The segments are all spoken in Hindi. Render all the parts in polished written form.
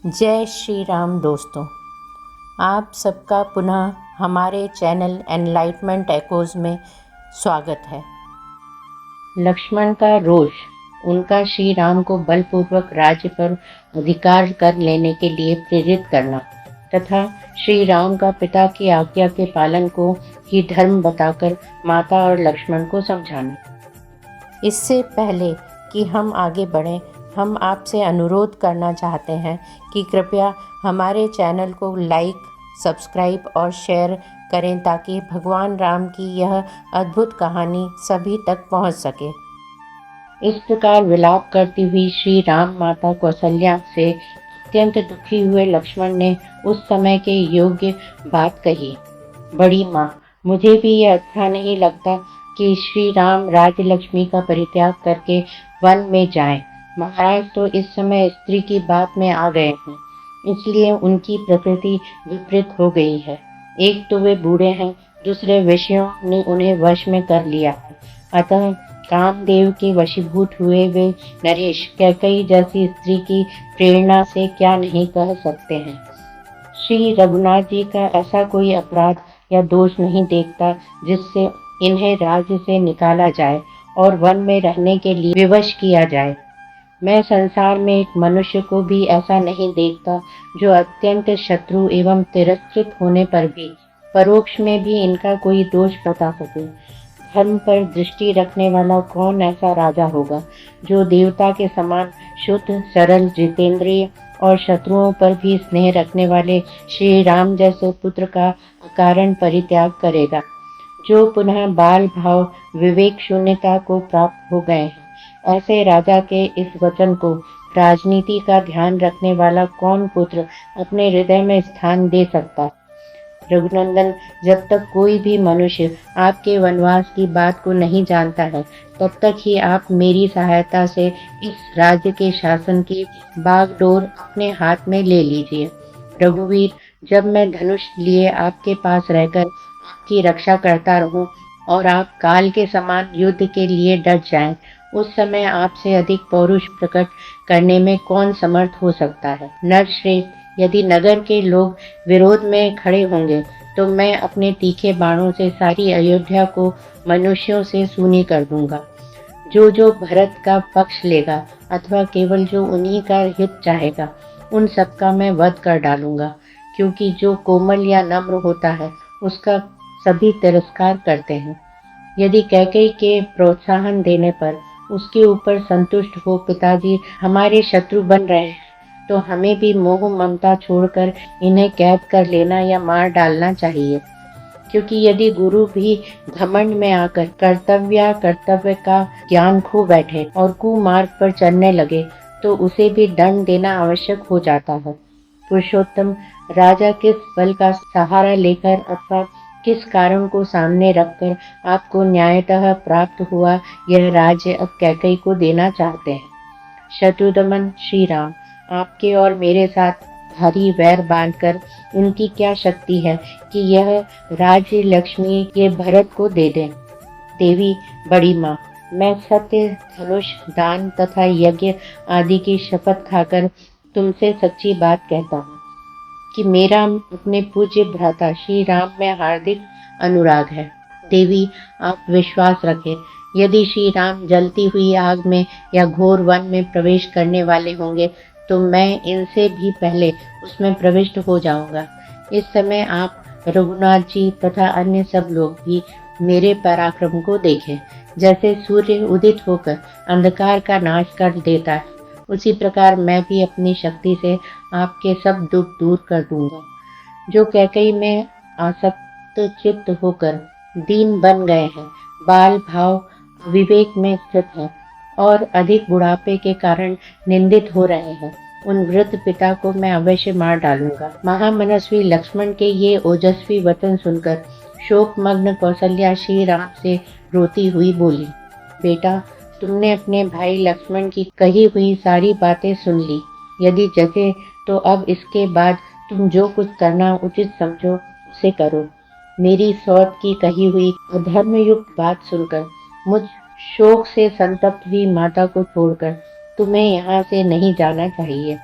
जय श्री राम दोस्तों, आप सबका पुनः हमारे चैनल एनलाइटमेंट एकोज़ में स्वागत है। लक्ष्मण का रोष उनका श्री राम को बलपूर्वक राज्य पर अधिकार कर लेने के लिए प्रेरित करना तथा श्री राम का पिता की आज्ञा के पालन को ही धर्म बताकर माता और लक्ष्मण को समझाना। इससे पहले कि हम आगे बढ़ें, हम आपसे अनुरोध करना चाहते हैं कि कृपया हमारे चैनल को लाइक, सब्सक्राइब और शेयर करें ताकि भगवान राम की यह अद्भुत कहानी सभी तक पहुंच सके। इस प्रकार विलाप करती हुई श्री राम माता कौसल्या से अत्यंत दुखी हुए लक्ष्मण ने उस समय के योग्य बात कही। बड़ी माँ, मुझे भी यह अच्छा नहीं लगता कि श्री राम राजलक्ष्मी का परित्याग करके वन में जाएं। महाराज तो इस समय स्त्री की बात में आ गए हैं, इसलिए उनकी प्रकृति विपरीत हो गई है। एक तो वे बूढ़े हैं, दूसरे विषयों ने उन्हें वश में कर लिया है। अतः कामदेव के वशीभूत हुए वे नरेश कैकेयी जैसी स्त्री की प्रेरणा से क्या नहीं कह सकते हैं। श्री रघुनाथ जी का ऐसा कोई अपराध या दोष नहीं देखता जिससे इन्हें राज्य से निकाला जाए और वन में रहने के लिए विवश किया जाए। मैं संसार में एक मनुष्य को भी ऐसा नहीं देखता जो अत्यंत शत्रु एवं तिरस्कृत होने पर भी परोक्ष में भी इनका कोई दोष बता सके। धर्म पर दृष्टि रखने वाला कौन ऐसा राजा होगा जो देवता के समान शुद्ध, सरल, जितेंद्रिय और शत्रुओं पर भी स्नेह रखने वाले श्री राम जैसे पुत्र का अकारण परित्याग करेगा, जो पुनः बाल भाव विवेक शून्यता को प्राप्त हो गए हैं। ऐसे राजा के इस वचन को राजनीति का ध्यान रखने वाला कौन पुत्र अपने हृदय में स्थान दे सकता है? रघुनंदन, जब तक कोई भी मनुष्य आपके वनवास की बात को नहीं जानता है, तब तक ही आप मेरी सहायता से इस राज्य के शासन की बागडोर अपने हाथ में ले लीजिए। रघुवीर, जब मैं धनुष लिए आपके पास रहकर आपकी रक्षा करता रहूं और आप काल के समान युद्ध के लिए डट जाएं, उस समय आपसे अधिक पौरुष प्रकट करने में कौन समर्थ हो सकता है? नरश्रेष्ठ, यदि नगर के लोग विरोध में खड़े होंगे तो मैं अपने तीखे बाणों से सारी अयोध्या को मनुष्यों से सूनी कर दूंगा। जो भरत का पक्ष लेगा अथवा केवल जो उन्हीं का हित चाहेगा, उन सबका मैं वध कर डालूंगा, क्योंकि जो कोमल या नम्र होता है उसका सभी तिरस्कार करते हैं। यदि कैकेयी के प्रोत्साहन देने पर उसके ऊपर संतुष्ट हो पिताजी हमारे शत्रु बन रहे हैं, तो हमें भी मोह ममता छोड़कर इन्हें कैद कर लेना या मार डालना चाहिए। क्योंकि यदि गुरु भी घमंड में आकर कर्तव्य का ज्ञान खो बैठे और कुमार्ग पर चलने लगे, तो उसे भी दंड देना आवश्यक हो जाता है। पुरुषोत्तम, राजा किस बल का सहारा लेकर अथवा किस कारण को सामने रखकर आपको न्यायतः प्राप्त हुआ यह राज्य अब कैकेयी को देना चाहते हैं? शत्रुदमन, श्री राम आपके और मेरे साथ भारी वैर बांधकर इनकी क्या शक्ति है कि यह राज्य लक्ष्मी के भरत को दे दें? देवी बड़ी माँ, मैं सत्य, धनुष, दान तथा यज्ञ आदि की शपथ खाकर तुमसे सच्ची बात कहता हूँ कि मेरा अपने पूज्य भ्राता श्री राम में हार्दिक अनुराग है। देवी, आप विश्वास रखें, यदि श्री राम जलती हुई आग में या घोर वन में प्रवेश करने वाले होंगे तो मैं इनसे भी पहले उसमें प्रविष्ट हो जाऊंगा। इस समय आप रघुनाथ जी तथा अन्य सब लोग भी मेरे पराक्रम को देखें। जैसे सूर्य उदित होकर अंधकार का नाश कर देता है, उसी प्रकार मैं भी अपनी शक्ति से आपके सब दुख दूर कर दूंगा। जो कैकेयी में आसक्त चित्त होकर दीन बन गए हैं, बाल भाव विवेक में स्थित हैं और अधिक बुढ़ापे के कारण निंदित हो रहे हैं, उन वृद्ध पिता को मैं अवश्य मार डालूंगा। महामनस्वी लक्ष्मण के ये ओजस्वी वचन सुनकर शोकमग्न कौसल्या श्री राम से रोती हुई बोली, बेटा, तुमने अपने भाई लक्ष्मण की कही हुई सारी बातें सुन ली। यदि जचे तो अब इसके बाद तुम जो कुछ करना उचित समझो उसे करो। मेरी सौत की कही हुई अधर्मयुक्त बात सुनकर मुझ शोक से संतप्त हुई माता को छोड़कर तुम्हें यहाँ से नहीं जाना चाहिए।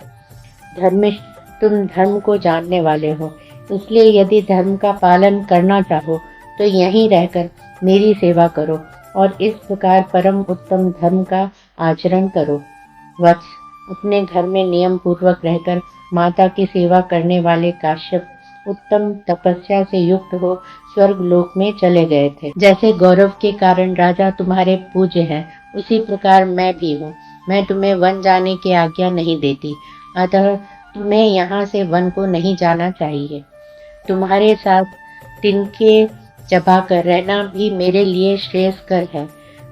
धर्मिष्ठ, तुम धर्म को जानने वाले हो, इसलिए यदि धर्म का पालन करना चाहो तो यहीं रहकर मेरी सेवा करो और इस प्रकार परम उत्तम धर्म का आचरण करो। वत्स, अपने घर में नियम पूर्वक रहकर माता की सेवा करने वाले काश्यप उत्तम तपस्या से युक्त हो स्वर्ग लोक में चले गए थे। जैसे गौरव के कारण राजा तुम्हारे पूज्य हैं, उसी प्रकार मैं भी हूँ। मैं तुम्हें वन जाने की आज्ञा नहीं देती, अतः तुम्हें यहाँ से वन को नहीं जाना चाहिए। तुम्हारे साथ तिनके चबाकर रहना भी मेरे लिए श्रेयस्कर है,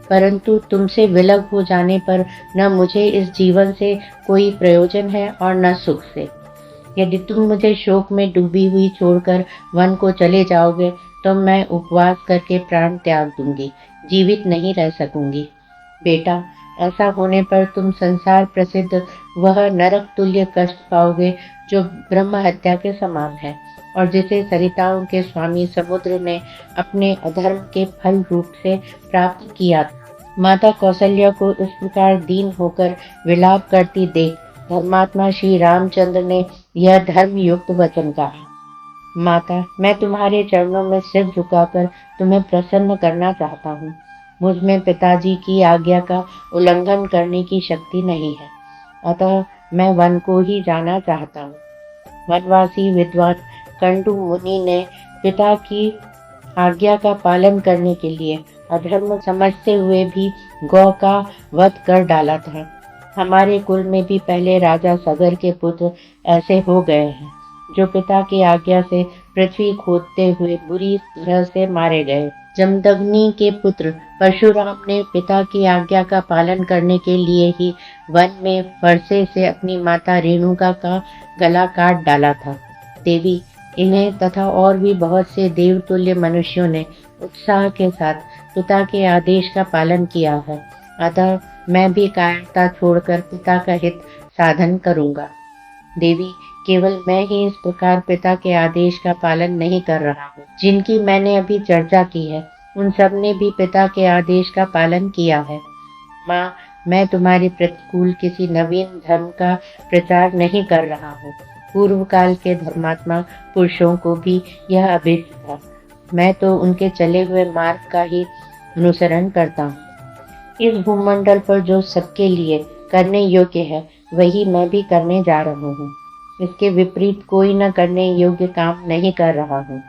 परंतु तुमसे विलग हो जाने पर न मुझे इस जीवन से कोई प्रयोजन है और न सुख से। यदि तुम मुझे शोक में डूबी हुई छोड़कर वन को चले जाओगे तो मैं उपवास करके प्राण त्याग दूंगी, जीवित नहीं रह सकूंगी। बेटा, ऐसा होने पर तुम संसार प्रसिद्ध वह नरक तुल्य कष्ट पाओगे जो ब्रह्म हत्या के समान है और जिसे सरिताओं के स्वामी समुद्र ने अपने अधर्म के फल रूप से प्राप्त किया था। माता कौशल्या को इस प्रकार दीन होकर विलाप करती देख धर्मात्मा श्री रामचंद्र ने यह धर्म युक्त वचन कहा। माता, मैं तुम्हारे चरणों में सिर झुकाकर तुम्हें प्रसन्न करना चाहता हूँ। मुझ में पिताजी की आज्ञा का उल्लंघन करने की शक्ति नहीं है, अतः मैं वन को ही जाना चाहता हूँ। वनवासी विद्वान कंडू मुनि ने पिता की आज्ञा का पालन करने के लिए अधर्म समझते हुए भी गौ का वध कर डाला था। हमारे कुल में भी पहले राजा सगर के पुत्र ऐसे हो गए हैं, जो पिता की आज्ञा से पृथ्वी खोदते हुए बुरी तरह से मारे गए। जमदग्नि के पुत्र परशुराम ने पिता की आज्ञा का पालन करने के लिए ही वन में फरसे से अपनी माता रेणुका का गला काट डाला था। देवी, इन्हें तथा और भी बहुत से देवतुल्य मनुष्यों ने उत्साह के साथ पिता के आदेश का पालन किया है, अतः मैं भी कायरता छोड़कर पिता का हित साधन करूंगा। देवी, केवल मैं ही इस प्रकार पिता के आदेश का पालन नहीं कर रहा हूँ। जिनकी मैंने अभी चर्चा की है उन सब ने भी पिता के आदेश का पालन किया है। माँ, मैं तुम्हारे प्रतिकूल किसी नवीन धर्म का प्रचार नहीं कर रहा हूँ। पूर्व काल के धर्मात्मा पुरुषों को भी यह अभिष्ट था। मैं तो उनके चले हुए मार्ग का ही अनुसरण करता हूँ। इस भूमंडल पर जो सबके लिए करने योग्य है वही मैं भी करने जा रहा हूँ। इसके विपरीत कोई न करने योग्य काम नहीं कर रहा हूँ।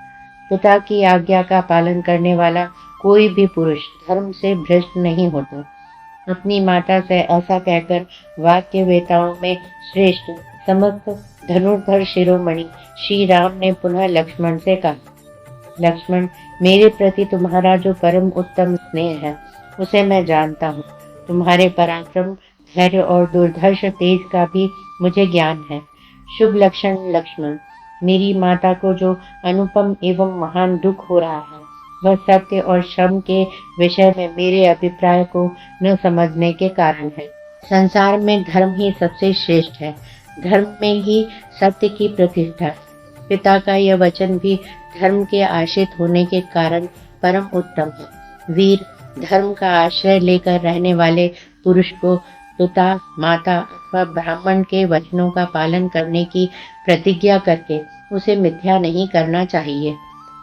पिता की आज्ञा का पालन करने वाला कोई भी पुरुष धर्म से भ्रष्ट नहीं होता। अपनी माता से ऐसा कहकर वाक्य वेताओं में श्रेष्ठ समस्त धनुर्धर शिरोमणि श्री राम ने पुनः लक्ष्मण से कहा, लक्ष्मण, मेरे प्रति तुम्हारा जो परम उत्तम स्नेह है उसे मैं जानता हूँ। तुम्हारे पराक्रम, धैर्य और दुर्धर्ष तेज का भी मुझे ज्ञान है। शुभ लक्षण लक्ष्मण, मेरी माता को जो अनुपम एवं महान दुख हो रहा है वह सत्य और श्रम के विषय में मेरे अभिप्राय को न समझने के कारण है। संसार में धर्म ही सबसे श्रेष्ठ है, धर्म में ही सत्य की प्रतिष्ठा है। पिता का यह वचन भी धर्म के आश्रित होने के कारण परम उत्तम है। वीर, धर्म का आश्रय लेकर रहने वाले पुरुष को पिता, माता अथवा ब्राह्मण के वचनों का पालन करने की प्रतिज्ञा करके उसे मिथ्या नहीं करना चाहिए।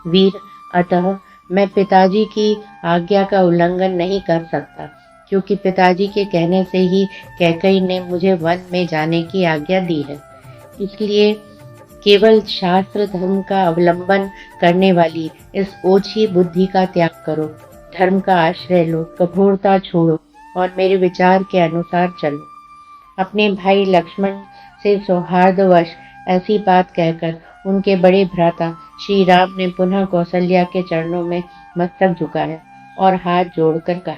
वीर, अतः मैं पिताजी की आज्ञा का उल्लंघन नहीं कर सकता, क्योंकि पिताजी के कहने से ही कैकेयी ने मुझे वन में जाने की आज्ञा दी है। इसलिए केवल शास्त्र धर्म का अवलंबन करने वाली इस ओछी बुद्धि का त्याग करो, धर्म का आश्रय लो, कठोरता छोड़ो और मेरे विचार के अनुसार चलो। अपने भाई लक्ष्मण से सौहार्दवश ऐसी बात कहकर उनके बड़े भ्राता श्री राम ने पुनः कौशल्या के चरणों में मस्तक झुकाया और हाथ जोड़कर कहा,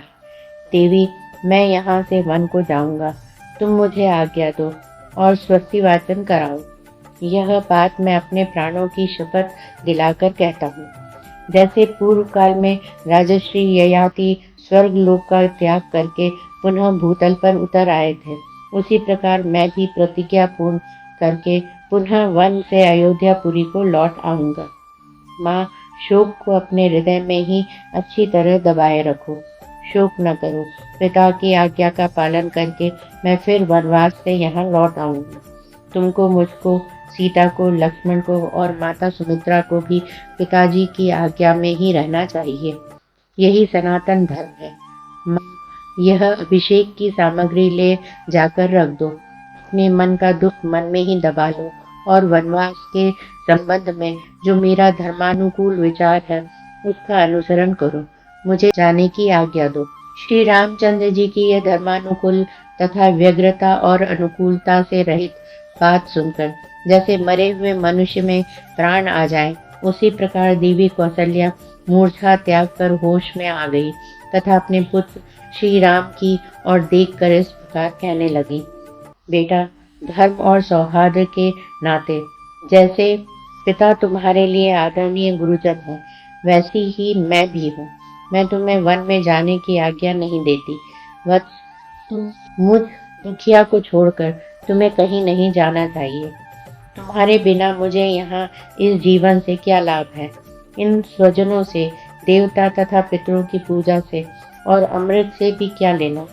देवी, मैं यहाँ से वन को जाऊंगा, तुम मुझे आज्ञा दो और स्वस्ति वाचन कराओ। यह बात मैं अपने प्राणों की शपथ दिलाकर कहता हूँ। जैसे पूर्व काल में राजश्री ययाति स्वर्ग लोक का त्याग करके पुनः भूतल पर उतर आए थे, उसी प्रकार मैं भी प्रतिज्ञा पूर्ण करके पुनः वन से अयोध्यापुरी को लौट आऊंगा। माँ, शोक को अपने हृदय में ही अच्छी तरह दबाए रखो, शोक न करो। पिता की आज्ञा का पालन करके मैं फिर वनवास से यहाँ लौट आऊंगी। तुमको, मुझको, सीता को, लक्ष्मण को और माता सुमित्रा को भी पिताजी की आज्ञा में ही रहना चाहिए। यही सनातन धर्म है। माँ, यह अभिषेक की सामग्री ले जाकर रख दो। अपने मन का दुख मन में ही दबा लो और वनवास के संबंध में जो मेरा धर्मानुकूल विचार है उसका अनुसरण करो। मुझे जाने की आज्ञा दो। श्री रामचंद्र जी की यह धर्मानुकूल तथा व्यग्रता और अनुकूलता से रहित बात सुनकर जैसे मरे हुए मनुष्य में प्राण आ जाए, उसी प्रकार देवी कौशल्या मूर्छा त्याग कर होश में आ गई तथा अपने पुत्र श्री राम की ओर देखकर इस प्रकार कहने लगी। बेटा, धर्म और सौहार्द के नाते जैसे पिता तुम्हारे लिए आदरणीय गुरुजन है, वैसी ही मैं भी हूँ। मैं तुम्हें वन में जाने की आज्ञा नहीं देती। वत्स, तुम मुझ दुखिया को छोड़कर तुम्हें कहीं नहीं जाना चाहिए। तुम्हारे बिना मुझे यहाँ इस जीवन से क्या लाभ है? इन स्वजनों से, देवता तथा पितरों की पूजा से और अमृत से भी क्या लेना?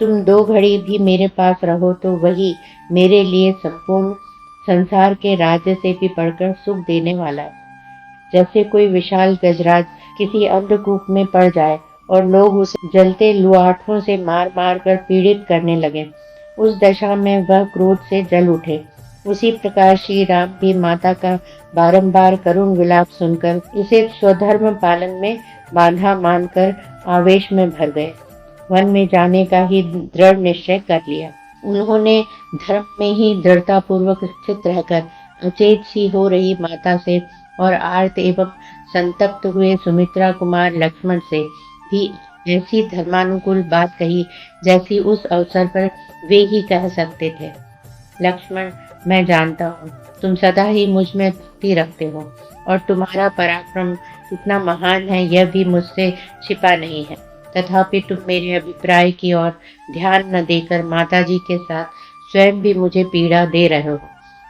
तुम 2 घड़ी भी मेरे पास रहो तो वही मेरे लिए संपूर्ण संसार के राज्य से भी बढ़कर सुख देने वाला है। जैसे कोई विशाल गजराज किसी अंधकूप में पड़ जाए और लोग उसे जलते लुआठों से मार मार कर पीड़ित करने लगे, उस दशा में वह क्रोध से जल उठे, उसी प्रकार श्री राम भी माता का बारंबार करुण विलाप सुनकर इसे स्वधर्म पालन में बांधा मानकर आवेश में भर गए। वन में जाने का ही दृढ़ निश्चय कर लिया। उन्होंने धर्म में ही दृढ़तापूर्वक स्थित रहकर अचेत सी हो रही माता से और आर्त एवं संतप्त हुए सुमित्रा कुमार लक्ष्मण से भी ऐसी धर्मानुकूल बात कही जैसी उस अवसर पर वे ही कह सकते थे। लक्ष्मण, मैं जानता हूँ तुम सदा ही मुझ में भक्ति रखते हो और तुम्हारा पराक्रम कितना महान है यह भी मुझसे छिपा नहीं है। तथापि तुम मेरे अभिप्राय की ओर ध्यान न देकर माताजी के साथ स्वयं भी मुझे पीड़ा दे रहे हो।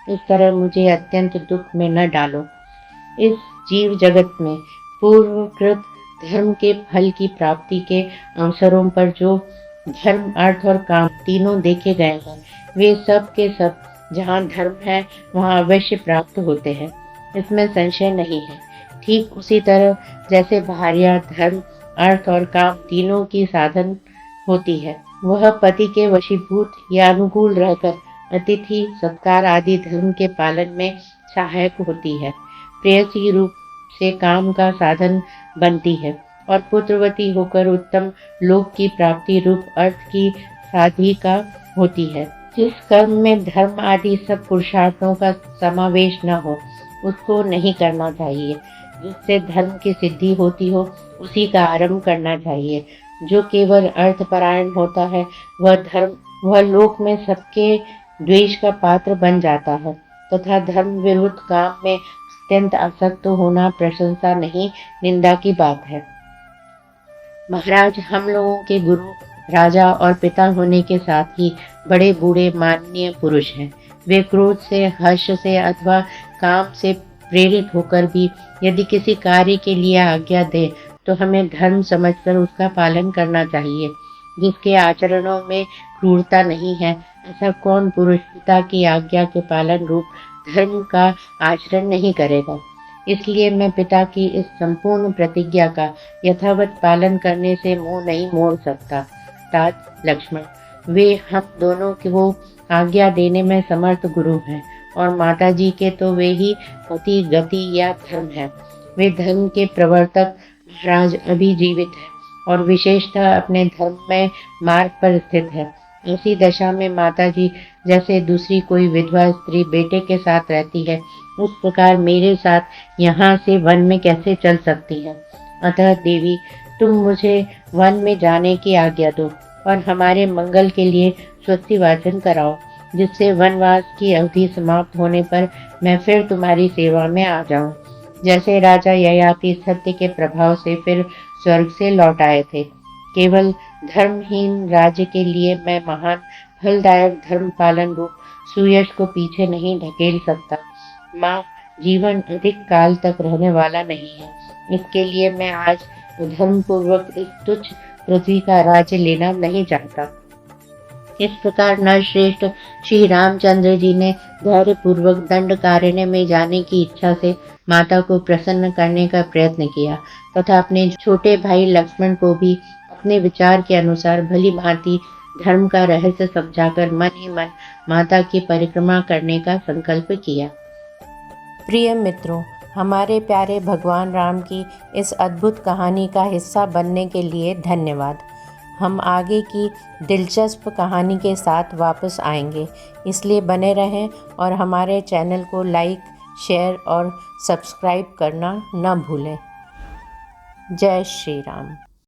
इस तरह मुझे अत्यंत दुख में न डालो। इस जीव जगत में पूर्वकृत धर्म के फल की प्राप्ति के अवसरों पर जो धर्म, अर्थ और काम तीनों देखे गए हैं, वे सब के सब जहाँ धर्म है वहाँ अवश्य प्राप्त होते हैं, इसमें संशय नहीं है। ठीक उसी तरह जैसे भार्या धर्म, अर्थ और काम तीनों की साधन होती है, वह पति के वशीभूत या अनुकूल रहकर अतिथि सत्कार आदि धर्म के पालन में सहायक होती है। प्रेयसी रूप से काम का साधन बनती है और पुत्रवती होकर उत्तम लोक की प्राप्ति रूप अर्थ की साधिका होती है। जिस कर्म में धर्म आदि सब पुरुषार्थों का समावेश न हो उसको नहीं करना चाहिए। जिससे धर्म की सिद्धि होती हो उसी का आरंभ करना चाहिए। जो केवल अर्थपरायण होता है वह लोक में सबके द्वेष का पात्र बन जाता है तथा धर्म विरुद्ध काम में अत्यंत आसक्त होना प्रशंसा नहीं, निंदा की बात है। महाराज, हम लोगों के गुरु, राजा और पिता होने के साथ ही बड़े बूढ़े माननीय पुरुष हैं। वे क्रोध से, हर्ष से अथवा काम से प्रेरित होकर भी यदि किसी कार्य के लिए आज्ञा दे तो हमें धर्म समझकर उसका पालन करना चाहिए। जिसके आचरणों में क्रूरता नहीं है, ऐसा कौन पुरुष पिता की आज्ञा के पालन रूप धर्म का आचरण नहीं करेगा। इसलिए मैं पिता की इस संपूर्ण प्रतिज्ञा का यथावत पालन करने से मुंह नहीं मोड़ सकता। तात लक्ष्मण, वे हम दोनों को आज्ञा देने में समर्थ गुरु हैं और माताजी के तो वे ही पति, गति या धर्म है। वे धर्म के प्रवर्तक महाराज अभी जीवित है और विशेषतः अपने धर्म में मार्ग पर स्थित है। ऐसी दशा में माताजी जैसे दूसरी कोई विधवा स्त्री बेटे के साथ रहती है, उस प्रकार मेरे साथ यहाँ से वन में कैसे चल सकती है। अतः देवी, तुम मुझे वन में जाने की आज्ञा दो और हमारे मंगल के लिए स्वस्ति वाचन कराओ, जिससे वनवास की अवधि समाप्त होने पर मैं फिर तुम्हारी सेवा में आ जाऊं। जैसे राजा ययाति सत्य के प्रभाव से फिर स्वर्ग से लौट आए थे। केवल धर्महीन राज्य के लिए मैं महान फलदायक धर्म पालन रूप सुयश को पीछे नहीं ढकेल सकता। माँ, जीवन अधिक काल तक रहने वाला नहीं है। इसके लिए मैं आज धर्म पूर्वक इस तुच्छ पृथ्वी का राज्य लेना नहीं चाहता। इस प्रकार नरश्रेष्ठ श्री रामचंद्र जी ने धैर्यपूर्वक दंडकारण्य में जाने की इच्छा से माता को प्रसन्न करने का प्रयत्न किया तथा अपने छोटे भाई लक्ष्मण को भी अपने विचार के अनुसार भली भांति धर्म का रहस्य समझाकर मन ही मन माता की परिक्रमा करने का संकल्प किया। प्रिय मित्रों, हमारे प्यारे भगवान राम की इस अद्भुत कहानी का हिस्सा बनने के लिए धन्यवाद। हम आगे की दिलचस्प कहानी के साथ वापस आएंगे, इसलिए बने रहें और हमारे चैनल को लाइक, शेयर और सब्सक्राइब करना न भूलें। जय श्री राम।